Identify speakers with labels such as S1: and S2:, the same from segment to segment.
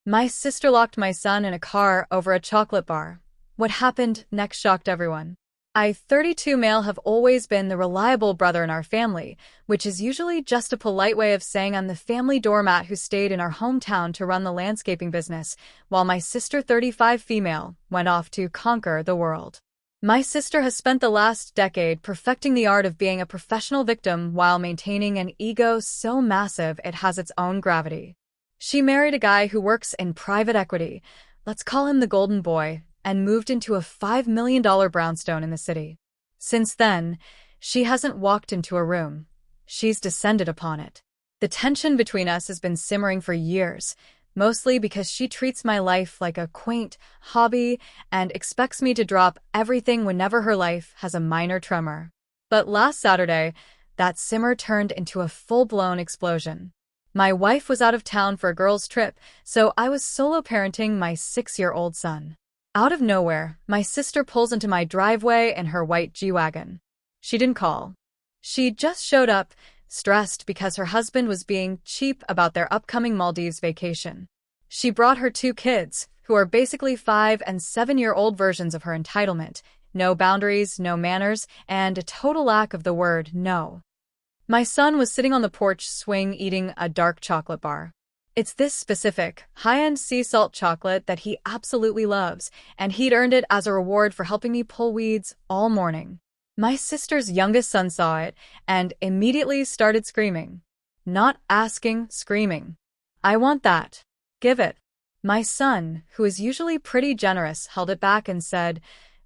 S1: My sister locked my son in a car over a chocolate bar. What happened next shocked everyone. I, 32 male, have always been the reliable brother in our family, which is usually just a polite way of saying I'm the family doormat who stayed in our hometown to run the landscaping business, while my sister, 35 female, went off to conquer the world. My sister has spent the last decade perfecting the art of being a professional victim while maintaining an ego so massive it has its own gravity. She married a guy who works in private equity, let's call him the golden boy, and moved into a $5 million brownstone in the city. Since then, she hasn't walked into a room. She's descended upon it. The tension between us has been simmering for years, mostly because she treats my life like a quaint hobby and expects me to drop everything whenever her life has a minor tremor. But last Saturday, that simmer turned into a full-blown explosion. My wife was out of town for a girls' trip, so I was solo parenting my 6-year-old son. Out of nowhere, my sister pulls into my driveway in her white G-Wagon. She didn't call. She just showed up, stressed because her husband was being cheap about their upcoming Maldives vacation. She brought her 2 kids, who are basically 5- and 7-year-old versions of her entitlement, no boundaries, no manners, and a total lack of the word no. My son was sitting on the porch swing eating a dark chocolate bar. It's this specific, high-end sea salt chocolate that he absolutely loves, and he'd earned it as a reward for helping me pull weeds all morning. My sister's youngest son saw it and immediately started screaming. Not asking, screaming. I want that. Give it. My son, who is usually pretty generous, held it back and said,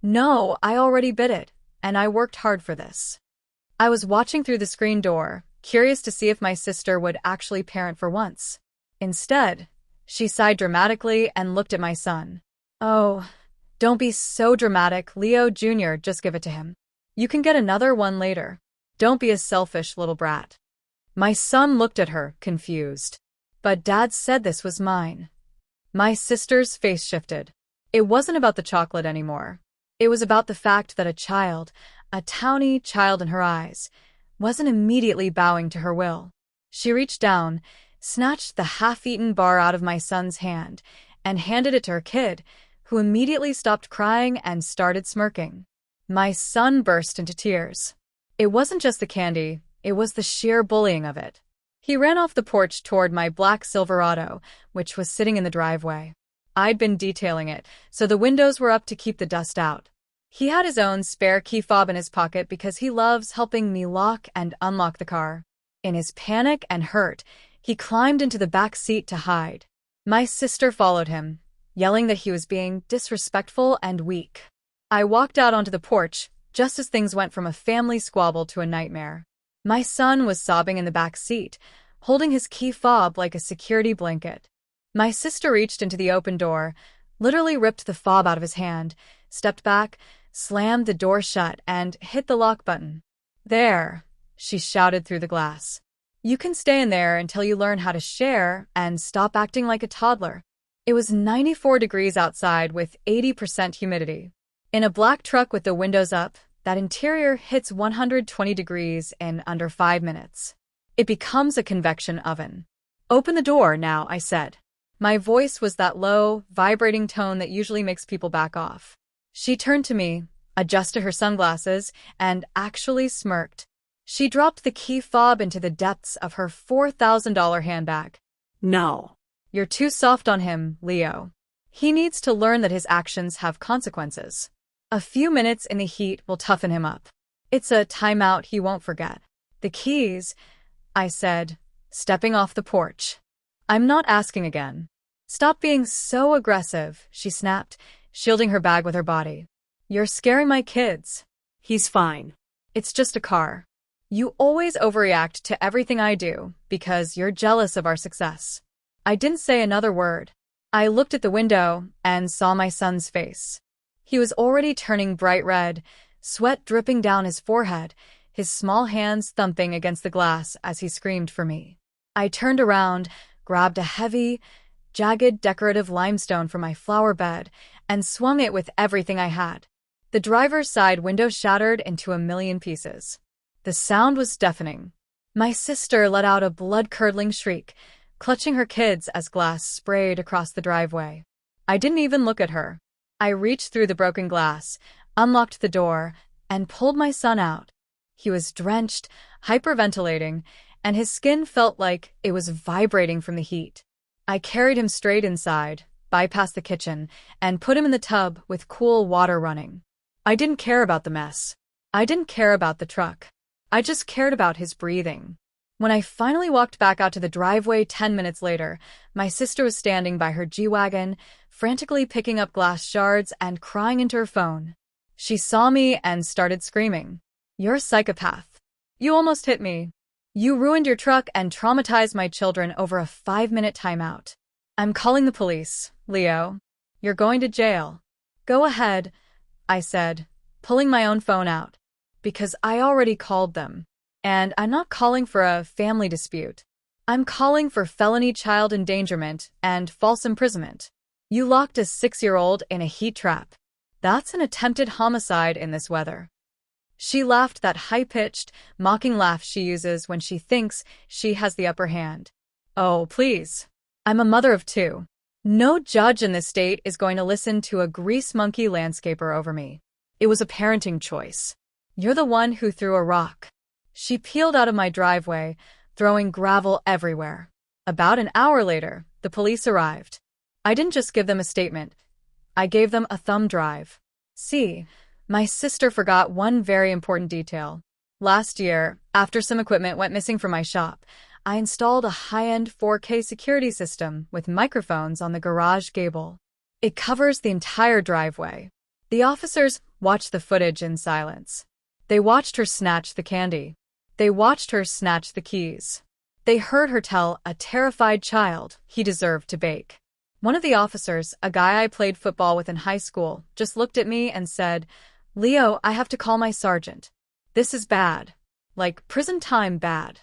S1: No, I already bit it, and I worked hard for this. I was watching through the screen door, curious to see if my sister would actually parent for once. Instead, she sighed dramatically and looked at my son. Oh, don't be so dramatic, Leo Jr., just give it to him. You can get another one later. Don't be a selfish little brat. My son looked at her, confused. But Dad said this was mine. My sister's face shifted. It wasn't about the chocolate anymore. It was about the fact that a child, a towny child in her eyes, wasn't immediately bowing to her will. She reached down, snatched the half-eaten bar out of my son's hand, and handed it to her kid, who immediately stopped crying and started smirking. My son burst into tears. It wasn't just the candy, it was the sheer bullying of it. He ran off the porch toward my black Silverado, which was sitting in the driveway. I'd been detailing it, so the windows were up to keep the dust out. He had his own spare key fob in his pocket because he loves helping me lock and unlock the car. In his panic and hurt, he climbed into the back seat to hide. My sister followed him, yelling that he was being disrespectful and weak. I walked out onto the porch, just as things went from a family squabble to a nightmare. My son was sobbing in the back seat, holding his key fob like a security blanket. My sister reached into the open door, literally ripped the fob out of his hand, stepped back, slammed the door shut, and hit the lock button. There, she shouted through the glass. You can stay in there until you learn how to share and stop acting like a toddler. It was 94 degrees outside with 80% humidity. In a black truck with the windows up, that interior hits 120 degrees in under 5 minutes. It becomes a convection oven. Open the door now, I said. My voice was that low, vibrating tone that usually makes people back off. She turned to me, adjusted her sunglasses, and actually smirked. She dropped the key fob into the depths of her $4,000 handbag. No. You're too soft on him, Leo. He needs to learn that his actions have consequences. A few minutes in the heat will toughen him up. It's a timeout he won't forget. The keys, I said, stepping off the porch. I'm not asking again. Stop being so aggressive, she snapped, shielding her bag with her body. You're scaring my kids. He's fine. It's just a car. You always overreact to everything I do because you're jealous of our success. I didn't say another word. I looked at the window and saw my son's face. He was already turning bright red, sweat dripping down his forehead, his small hands thumping against the glass as he screamed for me. I turned around, grabbed a heavy, jagged decorative limestone from my flower bed, and swung it with everything I had. The driver's side window shattered into a million pieces. The sound was deafening. My sister let out a blood-curdling shriek, clutching her kids as glass sprayed across the driveway. I didn't even look at her. I reached through the broken glass, unlocked the door, and pulled my son out. He was drenched, hyperventilating, and his skin felt like it was vibrating from the heat. I carried him straight inside, bypassed the kitchen, and put him in the tub with cool water running. I didn't care about the mess. I didn't care about the truck. I just cared about his breathing. When I finally walked back out to the driveway 10 minutes later, my sister was standing by her G-Wagon, frantically picking up glass shards and crying into her phone. She saw me and started screaming. "You're a psychopath. You almost hit me. You ruined your truck and traumatized my children over a 5-minute timeout. I'm calling the police, Leo. You're going to jail." "Go ahead," I said, pulling my own phone out. Because I already called them. And I'm not calling for a family dispute. I'm calling for felony child endangerment and false imprisonment. You locked a 6-year-old in a heat trap. That's an attempted homicide in this weather. She laughed, that high-pitched, mocking laugh she uses when she thinks she has the upper hand. "Oh, please. I'm a mother of 2. No judge in this state is going to listen to a grease monkey landscaper over me. It was a parenting choice. You're the one who threw a rock." She peeled out of my driveway, throwing gravel everywhere. About an hour later, the police arrived. I didn't just give them a statement. I gave them a thumb drive. See, my sister forgot one very important detail. Last year, after some equipment went missing from my shop, I installed a high-end 4K security system with microphones on the garage gable. It covers the entire driveway. The officers watched the footage in silence. They watched her snatch the candy. They watched her snatch the keys. They heard her tell a terrified child he deserved to bake. One of the officers, a guy I played football with in high school, just looked at me and said, "Leo, I have to call my sergeant. This is bad. Like prison time bad."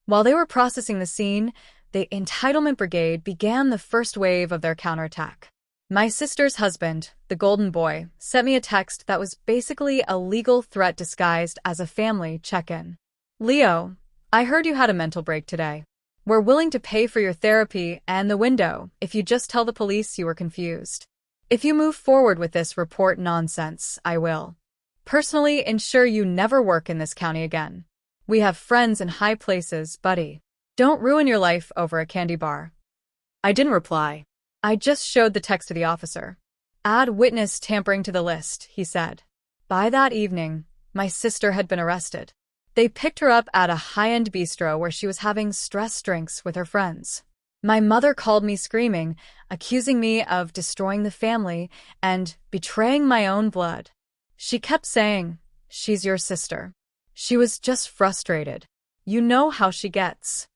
S1: While they were processing the scene, the Entitlement Brigade began the first wave of their counterattack. My sister's husband, the golden boy, sent me a text that was basically a legal threat disguised as a family check-in. "Leo, I heard you had a mental break today. We're willing to pay for your therapy and the window if you just tell the police you were confused. If you move forward with this report nonsense, I will personally ensure you never work in this county again. We have friends in high places, buddy. Don't ruin your life over a candy bar." I didn't reply. I just showed the text to the officer. "Add witness tampering to the list," he said. By that evening, my sister had been arrested. They picked her up at a high-end bistro where she was having stress drinks with her friends. My mother called me screaming, accusing me of destroying the family and betraying my own blood. She kept saying, "She's your sister." She was just frustrated. You know how she gets.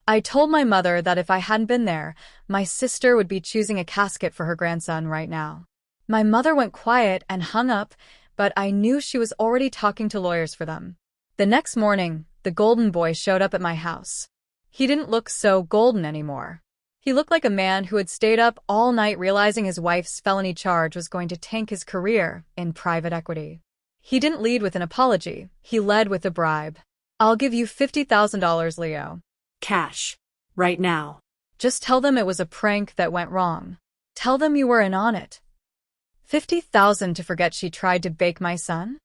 S1: I told my mother that if I hadn't been there, my sister would be choosing a casket for her grandson right now. My mother went quiet and hung up, but I knew she was already talking to lawyers for them. The next morning, the golden boy showed up at my house. He didn't look so golden anymore. He looked like a man who had stayed up all night realizing his wife's felony charge was going to tank his career in private equity. He didn't lead with an apology. He led with a bribe. "I'll give you $50,000, Leo.
S2: Cash. Right now.
S1: Just tell them it was a prank that went wrong. Tell them you were in on it." 50,000 to forget she tried to bake my son?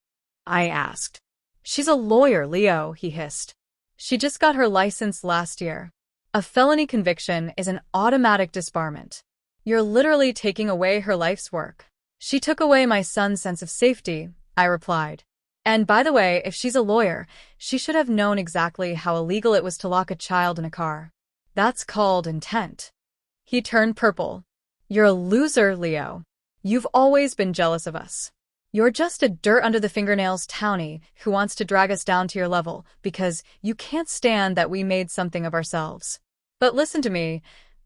S1: I asked. "She's a lawyer, Leo," he hissed. "She just got her license last year. A felony conviction is an automatic disbarment. You're literally taking away her life's work." "She took away my son's sense of safety," I replied. "And by the way, if she's a lawyer, she should have known exactly how illegal it was to lock a child in a car. That's called intent." He turned purple. "You're a loser, Leo. You've always been jealous of us. You're just a dirt-under-the-fingernails townie who wants to drag us down to your level because you can't stand that we made something of ourselves. But listen to me.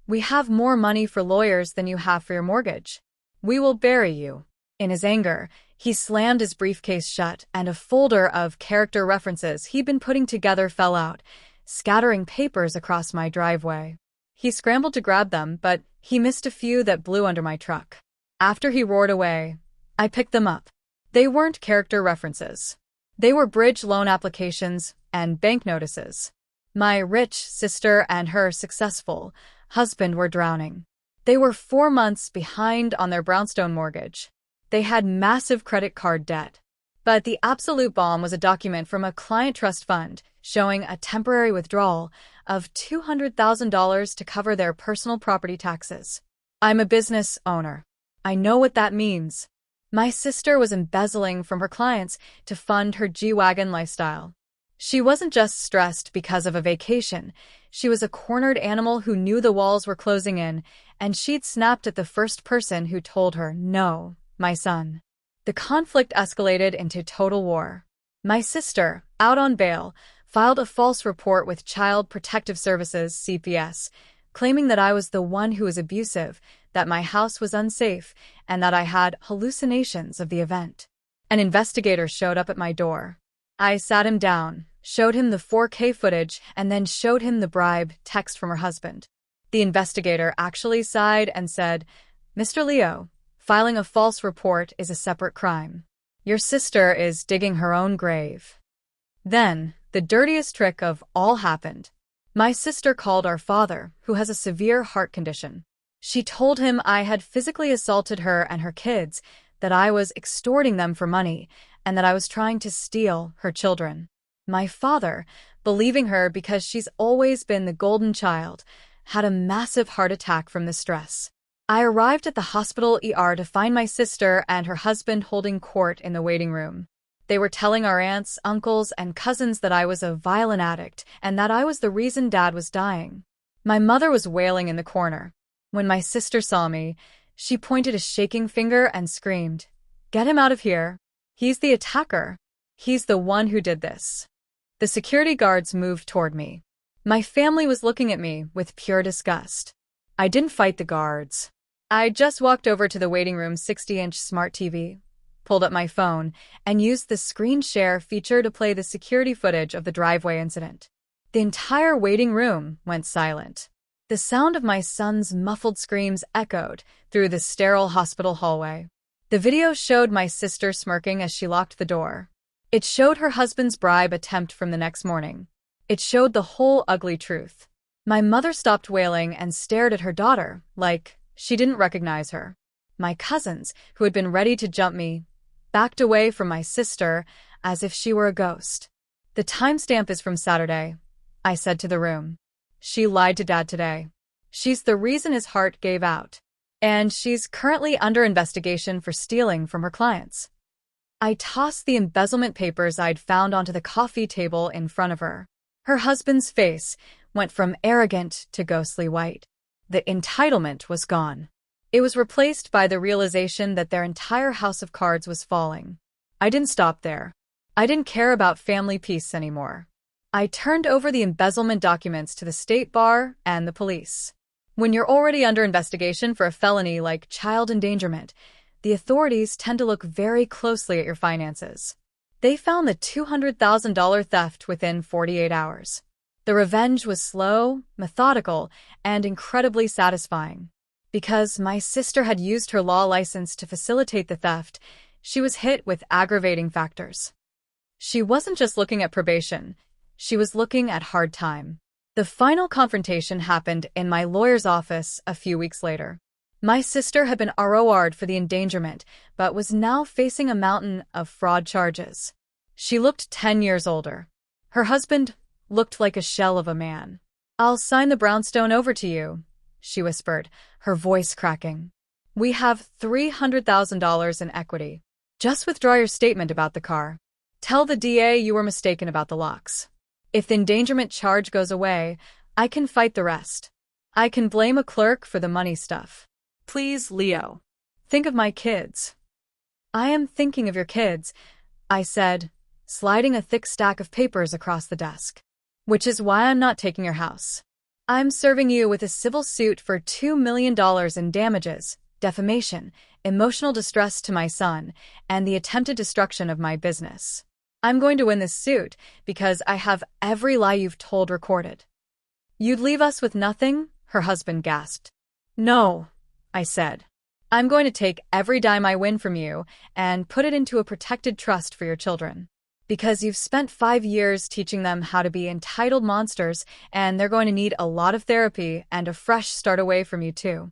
S1: We have more money for lawyers than you have for your mortgage. We will bury you." In his anger, he slammed his briefcase shut and a folder of character references he'd been putting together fell out, scattering papers across my driveway. He scrambled to grab them, but he missed a few that blew under my truck. After he roared away, I picked them up. They weren't character references. They were bridge loan applications and bank notices. My rich sister and her successful husband were drowning. They were 4 months behind on their brownstone mortgage. They had massive credit card debt. But the absolute bomb was a document from a client trust fund showing a temporary withdrawal of $200,000 to cover their personal property taxes. I'm a business owner. I know what that means. My sister was embezzling from her clients to fund her G-Wagon lifestyle. She wasn't just stressed because of a vacation. She was a cornered animal who knew the walls were closing in, and she'd snapped at the first person who told her, "No, my son." The conflict escalated into total war. My sister, out on bail, filed a false report with Child Protective Services, CPS, claiming that I was the one who was abusive, that my house was unsafe, and that I had hallucinations of the event. An investigator showed up at my door. I sat him down, showed him the 4K footage, and then showed him the bribe text from her husband. The investigator actually sighed and said, "Mr. Leo, filing a false report is a separate crime. Your sister is digging her own grave." Then, the dirtiest trick of all happened. My sister called our father, who has a severe heart condition. She told him I had physically assaulted her and her kids, that I was extorting them for money, and that I was trying to steal her children. My father, believing her because she's always been the golden child, had a massive heart attack from the stress. I arrived at the hospital ER to find my sister and her husband holding court in the waiting room. They were telling our aunts, uncles, and cousins that I was a violent addict and that I was the reason Dad was dying. My mother was wailing in the corner. When my sister saw me, she pointed a shaking finger and screamed, "Get him out of here. He's the attacker. He's the one who did this." The security guards moved toward me. My family was looking at me with pure disgust. I didn't fight the guards. I just walked over to the waiting room's 60-inch smart TV, pulled up my phone, and used the screen share feature to play the security footage of the driveway incident. The entire waiting room went silent. The sound of my son's muffled screams echoed through the sterile hospital hallway. The video showed my sister smirking as she locked the door. It showed her husband's bribe attempt from the next morning. It showed the whole ugly truth. My mother stopped wailing and stared at her daughter, like she didn't recognize her. My cousins, who had been ready to jump me, backed away from my sister as if she were a ghost. "The timestamp is from Saturday," I said to the room. "She lied to Dad today. She's the reason his heart gave out. And she's currently under investigation for stealing from her clients." I tossed the embezzlement papers I'd found onto the coffee table in front of her. Her husband's face went from arrogant to ghostly white. The entitlement was gone. It was replaced by the realization that their entire house of cards was falling. I didn't stop there. I didn't care about family peace anymore. I turned over the embezzlement documents to the state bar and the police. When you're already under investigation for a felony like child endangerment, the authorities tend to look very closely at your finances. They found the $200,000 theft within 48 hours. The revenge was slow, methodical, and incredibly satisfying. Because my sister had used her law license to facilitate the theft, she was hit with aggravating factors. She wasn't just looking at probation, she was looking at hard time. The final confrontation happened in my lawyer's office a few weeks later. My sister had been ROR'd for the endangerment, but was now facing a mountain of fraud charges. She looked 10 years older. Her husband looked like a shell of a man. "I'll sign the brownstone over to you," she whispered, her voice cracking. "We have $300,000 in equity. Just withdraw your statement about the car. Tell the DA you were mistaken about the locks. If the endangerment charge goes away, I can fight the rest. I can blame a clerk for the money stuff. Please, Leo, think of my kids." "I am thinking of your kids," I said, sliding a thick stack of papers across the desk. "Which is why I'm not taking your house. I'm serving you with a civil suit for $2 million in damages, defamation, emotional distress to my son, and the attempted destruction of my business. I'm going to win this suit because I have every lie you've told recorded." "You'd leave us with nothing?" her husband gasped. "No," I said. "I'm going to take every dime I win from you and put it into a protected trust for your children." Because you've spent 5 years teaching them how to be entitled monsters, and they're going to need a lot of therapy and a fresh start away from you too.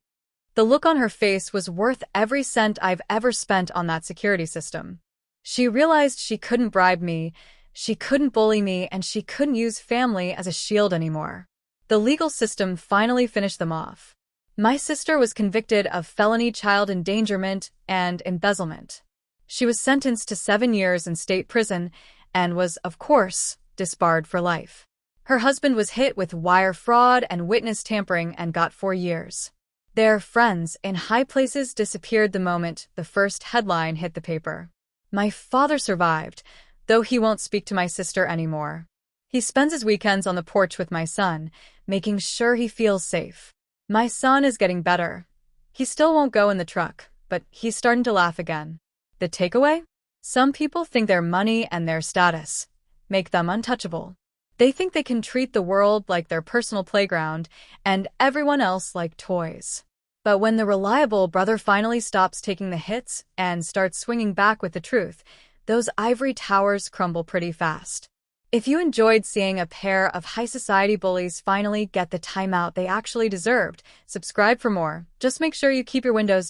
S1: The look on her face was worth every cent I've ever spent on that security system. She realized she couldn't bribe me, she couldn't bully me, and she couldn't use family as a shield anymore. The legal system finally finished them off. My sister was convicted of felony child endangerment and embezzlement. She was sentenced to 7 years in state prison and was, of course, disbarred for life. Her husband was hit with wire fraud and witness tampering and got 4 years. Their friends in high places disappeared the moment the first headline hit the paper. My father survived, though he won't speak to my sister anymore. He spends his weekends on the porch with my son, making sure he feels safe. My son is getting better. He still won't go in the truck, but he's starting to laugh again. The takeaway? Some people think their money and their status make them untouchable. They think they can treat the world like their personal playground and everyone else like toys. But when the reliable brother finally stops taking the hits and starts swinging back with the truth, those ivory towers crumble pretty fast. If you enjoyed seeing a pair of high society bullies finally get the timeout they actually deserved, subscribe for more. Just make sure you keep your windows down.